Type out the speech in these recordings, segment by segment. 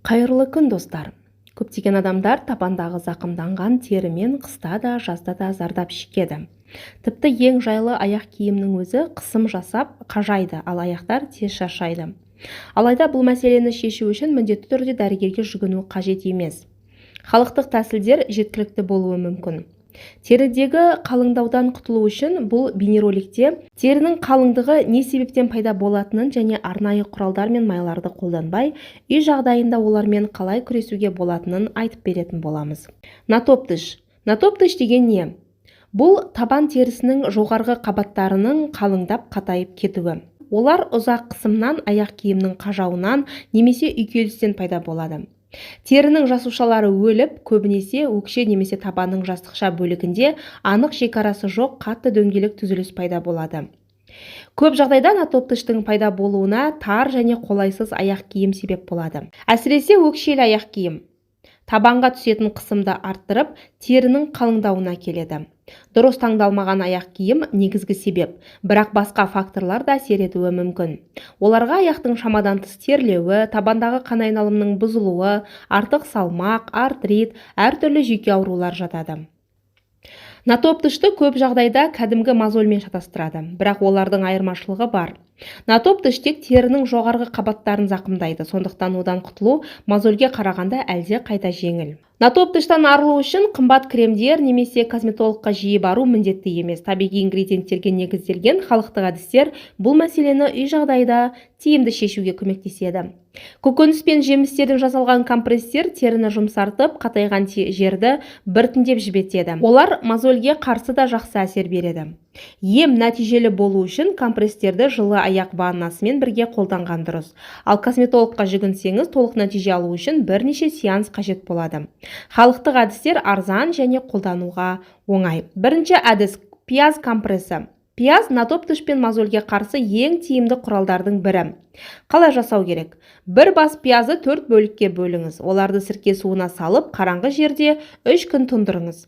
Қайырлы күн достар. Көптеген адамдар табандағы зақымданған терімен қыста да жазда да зардап шекеді. Тіпті ең жайлы аяқ киімнің өзі қысым жасап қажайды, ал аяқтар тез шаршайды. Алайда бұл мәселені шешу үшін міндетті түрде дәрігерге жүгіну қажет емес. Халықтық тәсілдер жеткілікті болуы мүмкін. Терідегі қалыңдаудан құтылу үшін бұл бейнероликте терінің қалыңдығы не себептен пайда болатынын және арнайы құралдар мен майларды қолданбай, үй жағдайында олармен қалай күресуге болатынын айтып беретін боламыз. Натоптыш. Натоптыш деген не? Бұл табан терісінің жоғарғы қабаттарының қалыңдап қатайып кетуі. Олар ұзақ қысымнан, аяқ киімнің қажауынан немесе үйкелістен пайда болады. Терінің жасушалары өліп, көбінесе өкше немесе табанның жастықша бөлігінде анық шекарасы жоқ қатты дөңгелек түзіліс пайда болады. Көп жағдайда натоптыштың пайда болуына тар және қолайсыз аяқ киім себеп болады. Әсіресе өкшелі аяқ киім табанға түсетін қысымды арттырып, терінің қалыңдауына келеді. Дұрыс таңдалмаған аяқ киім негізгі себеп, бірақ басқа факторлар да әсер етуі мүмкін. Оларға аяқтың шамадан тыс терлеуі, табандағы қан айналымының бұзылуы, артық салмақ, артрит, әртүрлі жүйке аурулар жатады. Натоптышты көп жағдайда кәдімгі мозольмен шатастырады, бірақ олардың айырмашылығы бар. Натоптыш тек терінің жоғарғы қабаттарын зақымдайды, сондықтан одан құтылу мозольге қарағанда әлде қайда жеңіл. Натоптыштан арылу үшін қымбат кремдер немесе косметологқа жиі бару міндетті емес. Табиғи ингредиенттерге негізделген халықтық әдістер бұл мәселені үй жағдайда тиімді шешуге көмектеседі. Көкөніс пен жемістерден жасалған компресстер теріні жұмсартып, қатайған жерді біртіндеп жібітеді. Олар мозольге қарсы да жақсы әсер береді. Ем нәтижелі болу үшін компресстерді жылы аяқ ваннасымен бірге қолданған дұрыс. Ал косметологқа жүгінсеңіз, толық нәтиже алу үшін бірнеше сеанс қажет болады. Халықтық әдістер арзан және қолдануға оңай. Бірінші әдіс – пияз компрессы. Пияз натоптыш пен мозольге қарсы ең тиімді құралдардың бірі. Қалай жасау керек? Бір бас пиязы 4 бөлікке бөліңіз. Оларды сірке суына салып, қараңғы жерде 3 күн тұндырыңыз.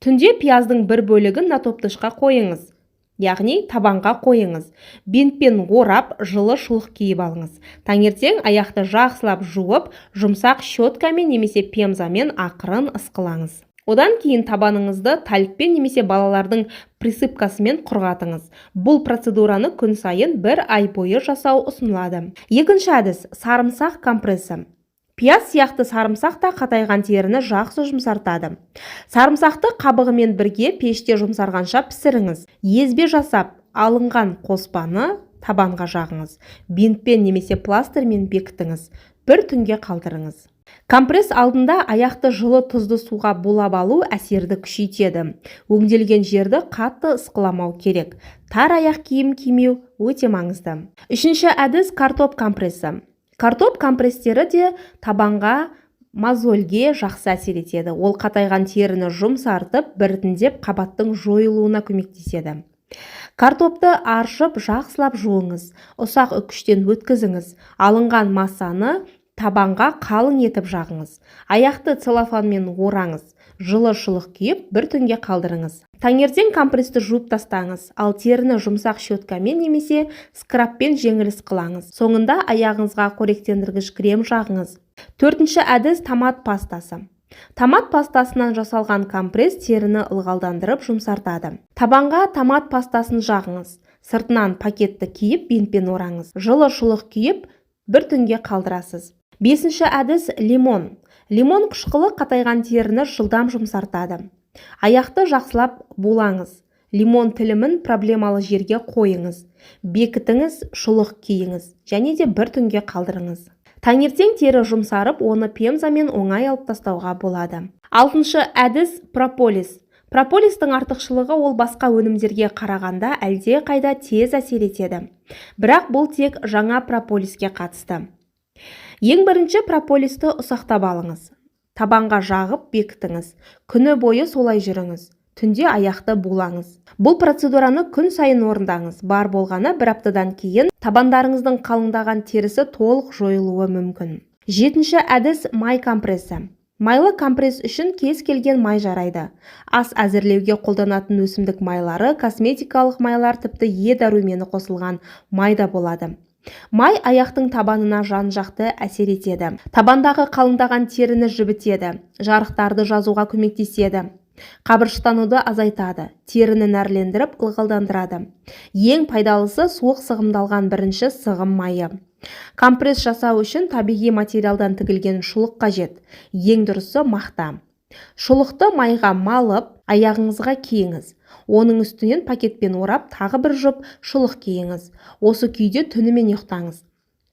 Түнде пияздың бір бөлігін натоптышқа қойыңыз, яғни табанға қойыңыз. Бинтпен орап, жылы шұлық киіп алыңыз. Таңертең аяқты жақсылап жуып, жұмсақ щеткамен немесе пемзамен ақырын ысқылаңыз. Одан кейін табаныңызды талькпен немесе балалардың присыпкасымен құрғатыңыз. Бұл процедураны күн сайын 1 ай бойы жасау ұсынылады. Екінші әдіс – сарымсақ компрессы. Пияз сияқты сарымсақ та қатайған теріні жақсы жұмсартады. Сарымсақты қабығымен бірге пеште жұмсарғанша пісіріңіз. Езбе жасап, алынған қоспаны табанға жағыңыз. Бинтпен немесе пластырмен бекітіңіз. 1 түнге қалдырыңыз. Компресс алдында аяқты жылы тұзды суға булап алу әсерді күшейтеді. Өңделген жерді қатты ысқыламау керек. Тар аяқ киім кимеу өте маңызды. Үшінші әдіс – картоп компрессы. Картоп компресстері де табанға, мозольге жақсы әсер етеді. Ол қатайған теріні жұмсартып, біртіндеп қабаттың жойылуына көмектеседі. Картопты аршып, жақсылап жуыңыз. Ұсақ үкіштен өткізіңіз. Алынған массаны табанға қалың етіп жағыңыз. Аяқты целлофанмен ораңыз. Жылы шұлық киіп, 1 түнге қалдырыңыз. Таңертең компрессті жуып тастаңыз, ал теріні жұмсақ щеткамен немесе скрабпен жеңіл ысқылаңыз. Соңында аяғыңызға қоректендіргіш крем жағыңыз. Төртінші әдіс – томат пастасы. Томат пастасынан жасалған компресс теріні ылғалдандырып жұмсартады. Табанға томат пастасын жағыңыз. Сыртынан пакетті киіп, бинтпен ораңыз. Жылы шұлық киіп, 1 түнге қалдырасыз. Бесінші әдіс – лимон. Лимон қышқылы қатайған теріні жылдам жұмсартады. Аяқты жақсылап булаңыз. Лимон тілімін проблемалы жерге қойыңыз. Бекітіңіз, шұлық киіңіз және де 1 түнге қалдырыңыз. Таңертең тері жұмсарып, оны пемзамен оңай алып тастауға болады. Алтыншы әдіс – прополис. Прополистің артықшылығы ол басқа өнімдерге қарағанда әлде қайда тез әсер етеді. Бірақ бұл тек жаңа прополиске қатысты. Ең бірінші прополисті ұсақтап алыңыз. Табанға жағып бекітіңіз. Күні бойы солай жүріңіз. Түнде аяқты булаңыз. Бұл процедураны күн сайын орындаңыз. Бар болғаны 1 аптадан кейін табандарыңыздың қалыңдаған терісі толық жойылуы мүмкін. Жетінші әдіс – май компрессы. Майлы компресс үшін кез келген май жарайды. Ас әзірлеуге қолданатын өсімдік майлары, косметикалық майлар, тіпті е дәрумені қосылған майда болады. Май аяқтың табанына жан-жақты әсер етеді. Табандағы қалыңдаған теріні жібітеді, жарықтарды жазуға көмектеседі. Қабыршықтануды азайтады, теріні нәрлендіріп ылғалдандырады. Ең пайдалысы суық сығымдалған бірінші сығым майы. Компресс жасау үшін табиғи материалдан тігілген шұлық қажет. Ең дұрысы мақта. Шұлықты майға малып, аяғыңызға киіңіз. Оның үстінен пакетпен орап, тағы бір жұп шұлық киіңіз. Осы күйде түнімен ұйықтаңыз.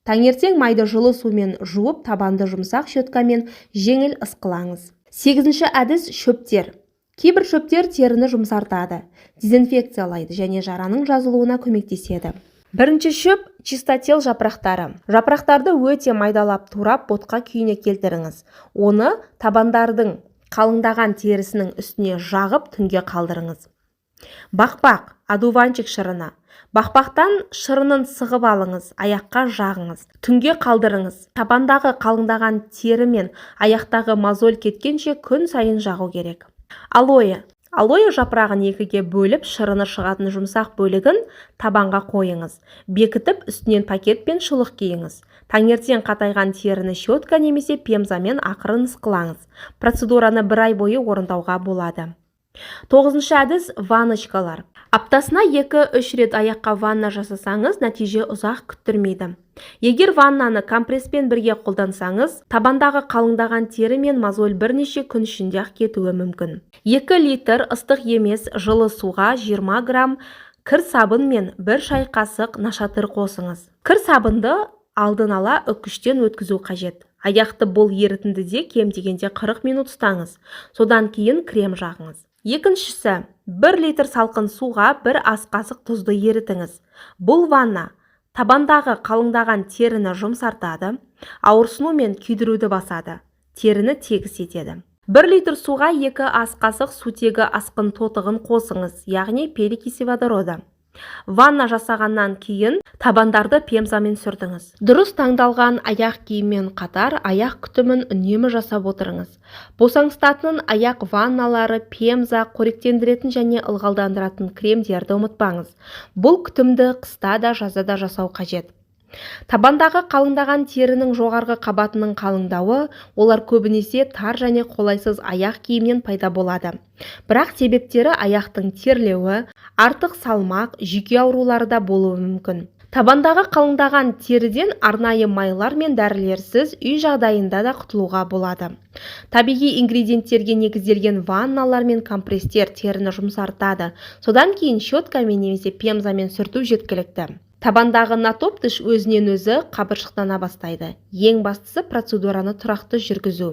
Таңертең майды жылы сумен жуып, табанды жұмсақ щеткамен жеңіл ысқылаңыз. 8-ші әдіс шөптер. Кейбір шөптер теріні жұмсартады, дезинфекциялайды және жараның жазылуына көмектеседі. Бірінші шөп чистотел жапырақтары. Жапырақтарды өте майдалап турап ботқа күйіне келтіріңіз. Оны табандардың қалыңдаған терісінің үстіне жағып түнге қалдырыңыз. Бақбақ, одуванчик шырыны. Бақбақтан шырынын сығып алыңыз, аяққа жағыңыз. Түнге қалдырыңыз. Табандағы қалыңдаған тері мен аяқтағы мозоль кеткенше күн сайын жағу керек. Алоэ. Алоэ жапырағын екіге бөліп, шырыны шығатын жұмсақ бөлігін табанға қойыңыз. Бекітіп, үстінен пакет пен шұлық киіңіз. Таңертең қатайған теріні щетка немесе пемзамен ақырын ысқылаңыз. Процедураны 1 ай бойы орындауға болады. 9-шы әдіс ванночкалар. Аптасына 2-3 рет аяққа ванна жасасаңыз, нәтиже ұзақ күттірмейді. Егер ваннаны компресспен бірге қолдансаңыз, табандағы қалыңдаған тері мен мозоль бірнеше күн ішінде ақ кетуі мүмкін. 2 литр ыстық емес жылы суға 20 грамм кір сабын мен 1 шай қасық нашатыр қосыңыз. Кір сабынды алдын ала үккіштен өткізу қажет. Аяқты бұл ерітіндіде кем дегенде 40 минут ұстаңыз. Содан кейін крем жағыңыз. Екіншісі, 1 литр салқын суға 1 ас қасық тұзды ерітіңіз. Бұл ванна табандағы қалыңдаған теріні жұмсартады, ауырсыну мен күйдіруді басады, теріні тегіс етеді. 1 литр суға 2 ас қасық сутегі асқын тотығын қосыңыз, яғни перекиси водорода. Ванна жасағаннан кейін табандарды пемзамен сүртіңіз. Дұрыс таңдалған аяқ киіммен қатар аяқ күтімін үнемі жасап отырыңыз. Босаңсытатын аяқ ванналары, пемза, қоректендіретін және ылғалдандыратын кремдерді ұмытпаңыз. Бұл күтімді қыста да жазда да жасау қажет. Табандағы қалыңдаған терінің жоғарғы қабатының қалыңдауы, олар көбінесе тар және қолайсыз аяқ киімнен пайда болады. Бірақ себептері аяқтың терлеуі, артық салмақ, жүйке аурулары да болуы мүмкін. Табандағы қалыңдаған теріден арнайы майлар мен дәрілерсіз үй жағдайында да құтылуға болады. Табиғи ингредиенттерге негізделген ванналар мен компресстер теріні жұмсартады. Содан кейін щеткамен немесе пемзамен сүрту жеткілікті. Табандағы натоптыш өзінен өзі қабыршықтана бастайды. Ең бастысы процедураны тұрақты жүргізу.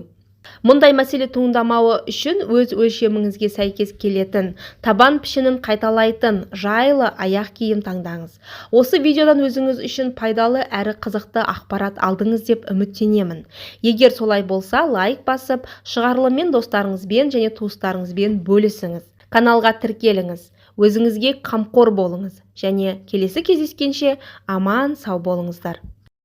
Мұндай мәселе туындамауы үшін өз өлшеміңізге сәйкес келетін, табан пішінін қайталайтын жайлы аяқ киім таңдаңыз. Осы видеодан өзіңіз үшін пайдалы әрі қызықты ақпарат алдыңыз деп үміттенемін. Егер солай болса, лайк басып, шығарылыммен достарыңызбен және туыстарыңызбен бөлісіңіз. Каналға тіркеліңіз. Өзіңізге қамқор болыңыз және келесі кездескенше аман сау болыңыздар.